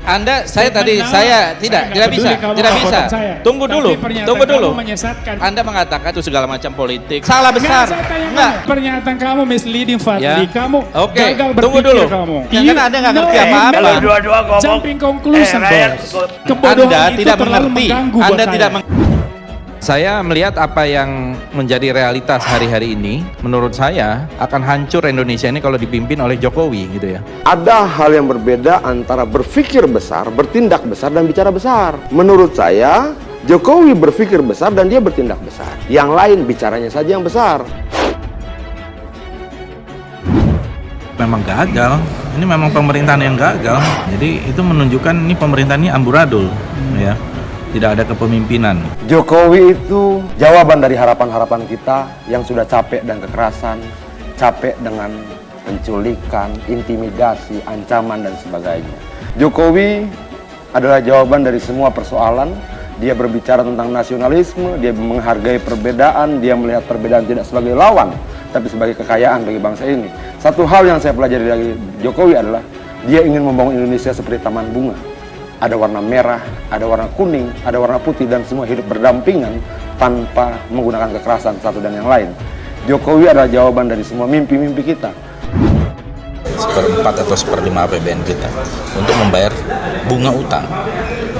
Anda, saya tidak bisa. Tunggu dulu. Anda mengatakan itu segala macam politik. Salah besar. Enggak. Pernyataan kamu misleading, Fadli. Ya. Kamu Oke, gagal tunggu berpikir dulu. kamu. Kan Anda nggak ngerti apa-apa. Kalau dua-dua ngomong, Jumping conclusion, bos. Anda Kebodohan itu tidak terlalu mengerti. mengganggu buat Anda saya. tidak Saya melihat apa yang menjadi realitas hari-hari ini, menurut saya akan hancur Indonesia ini kalau dipimpin oleh Jokowi gitu ya. Ada hal yang berbeda antara berpikir besar, bertindak besar, dan bicara besar. Menurut saya, Jokowi berpikir besar dan dia bertindak besar. Yang lain bicaranya saja yang besar. Memang gagal, ini memang pemerintahan yang gagal. Jadi itu menunjukkan ini pemerintahan ini amburadul, ya. Tidak ada kepemimpinan. Jokowi itu jawaban dari harapan-harapan kita yang sudah capek dan kekerasan, capek dengan penculikan, intimidasi, ancaman, dan sebagainya. Jokowi adalah jawaban dari semua persoalan. Dia berbicara tentang nasionalisme, dia menghargai perbedaan, dia melihat perbedaan tidak sebagai lawan, tapi sebagai kekayaan bagi bangsa ini. Satu hal yang saya pelajari dari Jokowi adalah dia ingin membangun Indonesia seperti taman bunga. Ada warna merah, ada warna kuning, ada warna putih, dan semua hidup berdampingan tanpa menggunakan kekerasan satu dan yang lain. Jokowi adalah jawaban dari semua mimpi-mimpi kita. 1/4 atau 1/5 APBN kita untuk membayar bunga utang,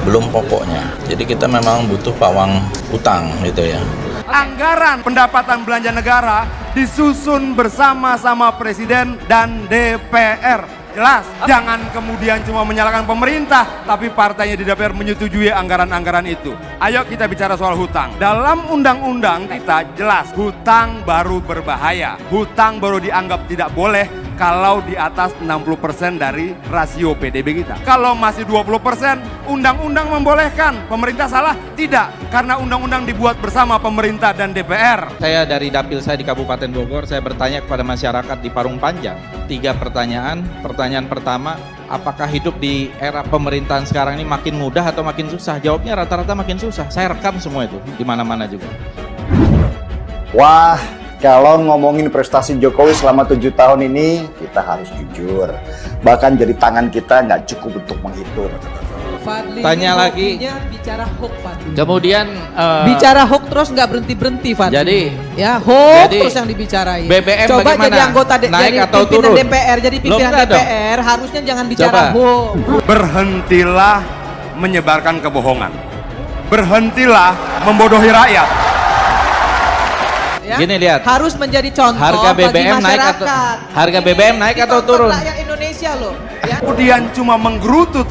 belum pokoknya. Jadi kita memang butuh pawang utang gitu ya. Anggaran pendapatan belanja negara disusun bersama-sama Presiden dan DPR. Jelas, jangan kemudian cuma menyalahkan pemerintah, tapi partainya di DPR menyetujui anggaran-anggaran itu. Ayo kita bicara soal hutang. Dalam undang-undang kita jelas, hutang baru berbahaya. Hutang baru dianggap tidak boleh kalau di atas 60% dari rasio PDB kita. Kalau masih 20%, undang-undang membolehkan. Pemerintah salah? Tidak, karena undang-undang dibuat bersama pemerintah dan DPR. Saya dari dapil saya di Kabupaten Bogor, saya bertanya kepada masyarakat di Parung Panjang. 3 pertanyaan. Pertanyaan pertama, apakah hidup di era pemerintahan sekarang ini makin mudah atau makin susah? Jawabnya rata-rata makin susah. Saya rekam semua itu di mana-mana juga. Wah, kalau ngomongin prestasi Jokowi selama 7 tahun ini, kita harus jujur. Bahkan jadi tangan kita nggak cukup untuk menghitung. Fadli, tanya lagi. Bicara hoax, Fadli. Kemudian bicara hoax terus nggak berhenti Fadli. Jadi ya hoax jadi, terus yang dibicarain. BBM coba bagaimana? jadi anggota Naik jadi atau pimpinan turun? DPR, jadi pimpinan DPR harusnya jangan bicara hoax. Berhentilah menyebarkan kebohongan. Berhentilah membodohi rakyat. Ya? Gini lihat. Harus menjadi contoh Harga BBM bagi naik masyarakat. atau harga BBM naik atau Ditonton turun? Rakyat Indonesia loh. Ya? Kemudian cuma menggerutu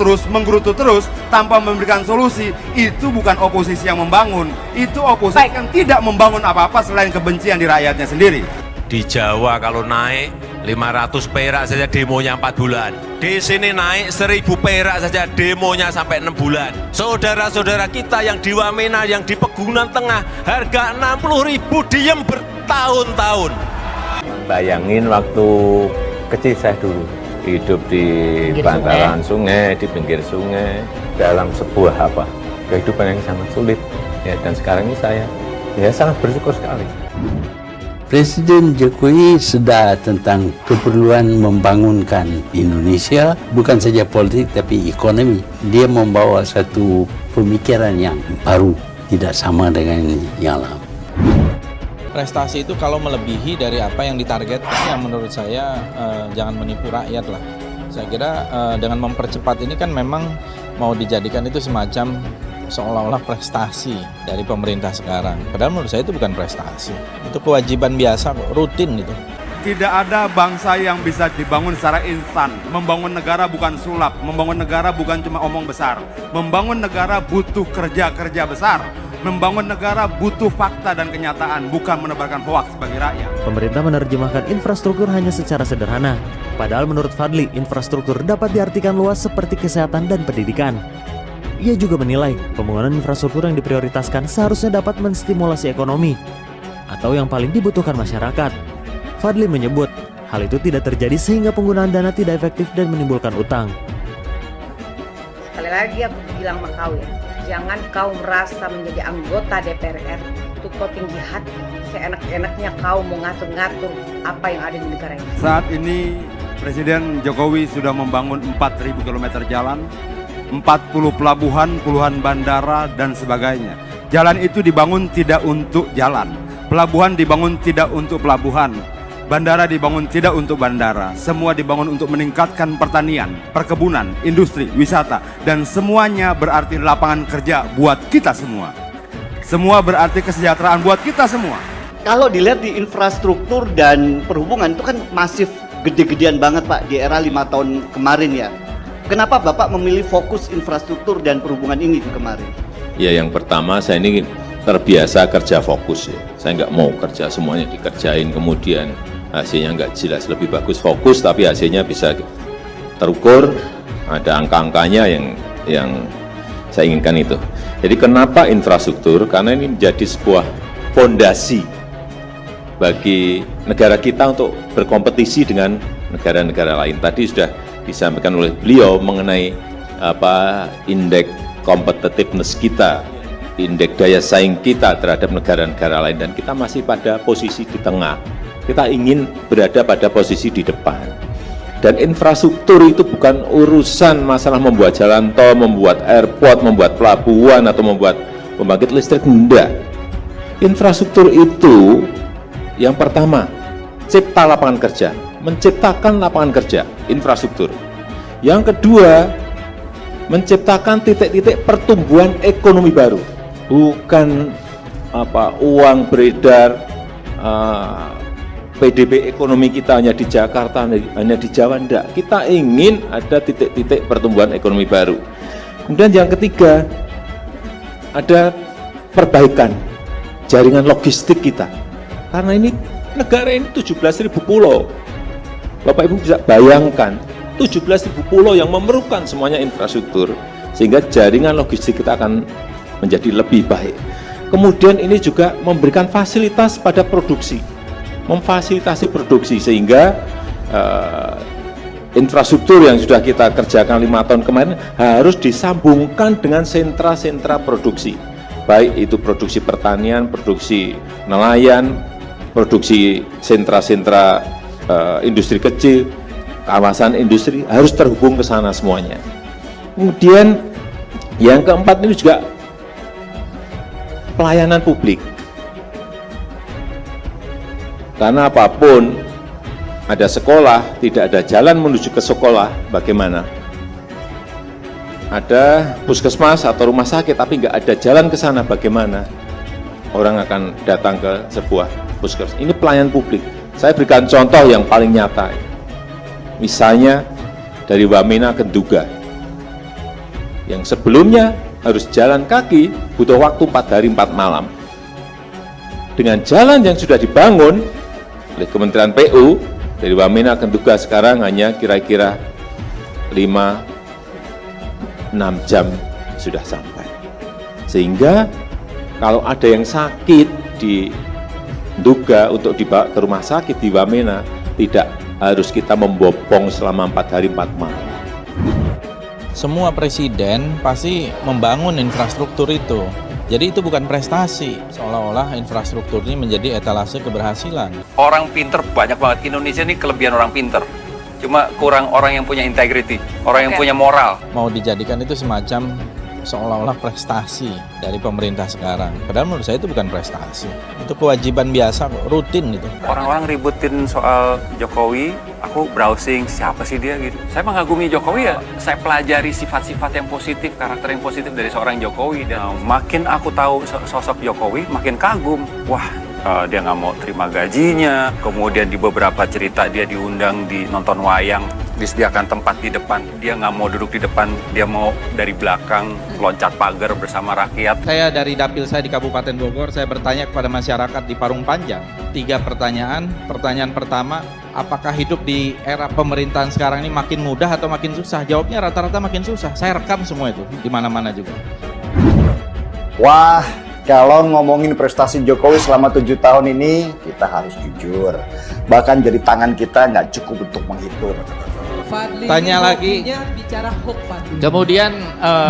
terus tanpa memberikan solusi. Itu bukan oposisi yang membangun. Itu oposisi yang tidak membangun apa-apa selain kebencian di rakyatnya sendiri. Di Jawa kalau naik 500 perak saja demonya 4 bulan. Di sini naik 1000 perak saja demonya sampai 6 bulan. Saudara-saudara kita yang di Wamena, yang di Pegunungan Tengah, harga 60.000 diem bertahun-tahun. Bayangin waktu kecil saya dulu, hidup di bantaran sungai, di pinggir sungai, dalam sebuah kehidupan yang sangat sulit. Ya, dan sekarang ini saya sangat bersyukur sekali. Presiden Jokowi sedar tentang keperluan membangunkan Indonesia, bukan saja politik tapi ekonomi. Dia membawa satu pemikiran yang baru, tidak sama dengan yang lama. Prestasi itu kalau melebihi dari apa yang ditargetkan, yang menurut saya jangan menipu rakyat lah. Saya kira dengan mempercepat ini kan memang mau dijadikan itu semacam seolah-olah prestasi dari pemerintah sekarang. Padahal menurut saya itu bukan prestasi. Itu kewajiban biasa, rutin gitu. Tidak ada bangsa yang bisa dibangun secara instan. Membangun negara bukan sulap. Membangun negara bukan cuma omong besar. Membangun negara butuh kerja-kerja besar. Membangun negara butuh fakta dan kenyataan, bukan menebarkan hoaks bagi rakyat. Pemerintah menerjemahkan infrastruktur hanya secara sederhana. Padahal menurut Fadli, infrastruktur dapat diartikan luas seperti kesehatan dan pendidikan. Ia juga menilai pembangunan infrastruktur yang diprioritaskan seharusnya dapat menstimulasi ekonomi atau yang paling dibutuhkan masyarakat. Fadli menyebut hal itu tidak terjadi sehingga penggunaan dana tidak efektif dan menimbulkan utang. Sekali lagi aku bilang sama kau ya, jangan kau merasa menjadi anggota DPR itu kau tinggi hati, seenak-enaknya kau mau ngatur-ngatur apa yang ada di negara ini. Saat ini Presiden Jokowi sudah membangun 4.000 km jalan, 40 pelabuhan, puluhan bandara, dan sebagainya. Jalan itu dibangun tidak untuk jalan, pelabuhan dibangun tidak untuk pelabuhan, bandara dibangun tidak untuk bandara. Semua dibangun untuk meningkatkan pertanian, perkebunan, industri, wisata, dan semuanya berarti lapangan kerja buat kita semua. Semua berarti kesejahteraan buat kita semua. Kalau dilihat di infrastruktur dan perhubungan itu kan masif gede-gedean banget Pak di era 5 tahun kemarin ya. Kenapa Bapak memilih fokus infrastruktur dan perhubungan ini kemarin? Ya yang pertama saya ini terbiasa kerja fokus ya. Saya nggak mau kerja semuanya dikerjain kemudian hasilnya nggak jelas. Lebih bagus fokus tapi hasilnya bisa terukur, ada angka-angkanya yang saya inginkan itu. Jadi kenapa infrastruktur? Karena ini menjadi sebuah fondasi bagi negara kita untuk berkompetisi dengan negara-negara lain. Tadi sudah disampaikan oleh beliau mengenai indeks competitiveness kita, indeks daya saing kita terhadap negara-negara lain, dan kita masih pada posisi di tengah. Kita ingin berada pada posisi di depan. Dan infrastruktur itu bukan urusan masalah membuat jalan tol, membuat airport, membuat pelabuhan, atau membuat pembangkit listrik, enggak. Infrastruktur itu yang pertama, cipta lapangan kerja, menciptakan lapangan kerja, infrastruktur. Yang kedua, menciptakan titik-titik pertumbuhan ekonomi baru, bukan uang beredar, PDB ekonomi kita hanya di Jakarta, hanya di Jawa, enggak. Kita ingin ada titik-titik pertumbuhan ekonomi baru. Kemudian yang ketiga, ada perbaikan jaringan logistik kita. Karena ini negara ini 17.000 pulau. Bapak Ibu bisa bayangkan, 17.000 pulau yang memerlukan semuanya infrastruktur, sehingga jaringan logistik kita akan menjadi lebih baik. Kemudian ini juga memberikan fasilitas pada produksi, memfasilitasi produksi, sehingga infrastruktur yang sudah kita kerjakan 5 tahun kemarin harus disambungkan dengan sentra-sentra produksi, baik itu produksi pertanian, produksi nelayan, produksi sentra-sentra industri kecil, kawasan industri, harus terhubung ke sana semuanya. Kemudian yang keempat ini juga pelayanan publik. Karena apapun, ada sekolah, tidak ada jalan menuju ke sekolah, bagaimana? Ada puskesmas atau rumah sakit, tapi nggak ada jalan ke sana, bagaimana? Orang akan datang ke sebuah puskesmas. Ini pelayanan publik. Saya berikan contoh yang paling nyata. Misalnya dari Wamena ke Nduga, yang sebelumnya harus jalan kaki, butuh waktu 4 hari 4 malam. Dengan jalan yang sudah dibangun oleh Kementerian PU, dari Wamena ke Nduga sekarang hanya kira-kira 5-6 jam sudah sampai. Sehingga kalau ada yang sakit di Nduga untuk dibawa ke rumah sakit di Wamena, tidak harus kita membopong selama 4 hari 4 malam. Semua presiden pasti membangun infrastruktur itu. Jadi itu bukan prestasi, seolah-olah infrastruktur ini menjadi etalase keberhasilan. Orang pinter banyak banget, Indonesia ini kelebihan orang pinter. Cuma kurang orang yang punya integrity, orang yang punya moral. Mau dijadikan itu semacam seolah-olah prestasi dari pemerintah sekarang. Padahal menurut saya itu bukan prestasi. Itu kewajiban biasa, rutin gitu. Orang-orang ributin soal Jokowi, aku browsing siapa sih dia gitu. Saya mengagumi Jokowi ya, saya pelajari sifat-sifat yang positif, karakter yang positif dari seorang Jokowi. Dan makin aku tahu sosok Jokowi, makin kagum. Wah, dia nggak mau terima gajinya, kemudian di beberapa cerita dia diundang di nonton wayang, disediakan tempat di depan, dia nggak mau duduk di depan, dia mau dari belakang loncat pagar bersama rakyat. Saya dari dapil saya di Kabupaten Bogor, saya bertanya kepada masyarakat di Parung Panjang 3 pertanyaan. Pertanyaan pertama, apakah hidup di era pemerintahan sekarang ini makin mudah atau makin susah? Jawabnya rata-rata makin susah. Saya rekam semua itu di mana-mana juga. Wah, kalau ngomongin prestasi Jokowi selama 7 tahun ini, kita harus jujur. Bahkan jadi tangan kita nggak cukup untuk menghitung. Fadli, tanya lagi. Bicara hoax, Fadli. Kemudian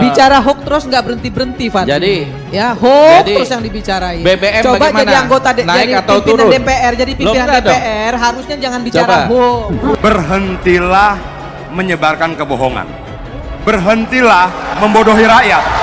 bicara hoax terus nggak berhenti Fadli. Jadi ya hoax terus yang dibicarain. BBM coba bagaimana? jadi anggota Naik jadi atau pimpinan turun? DPR, jadi pimpinan DPR harusnya jangan bicara hoax. Berhentilah menyebarkan kebohongan. Berhentilah membodohi rakyat.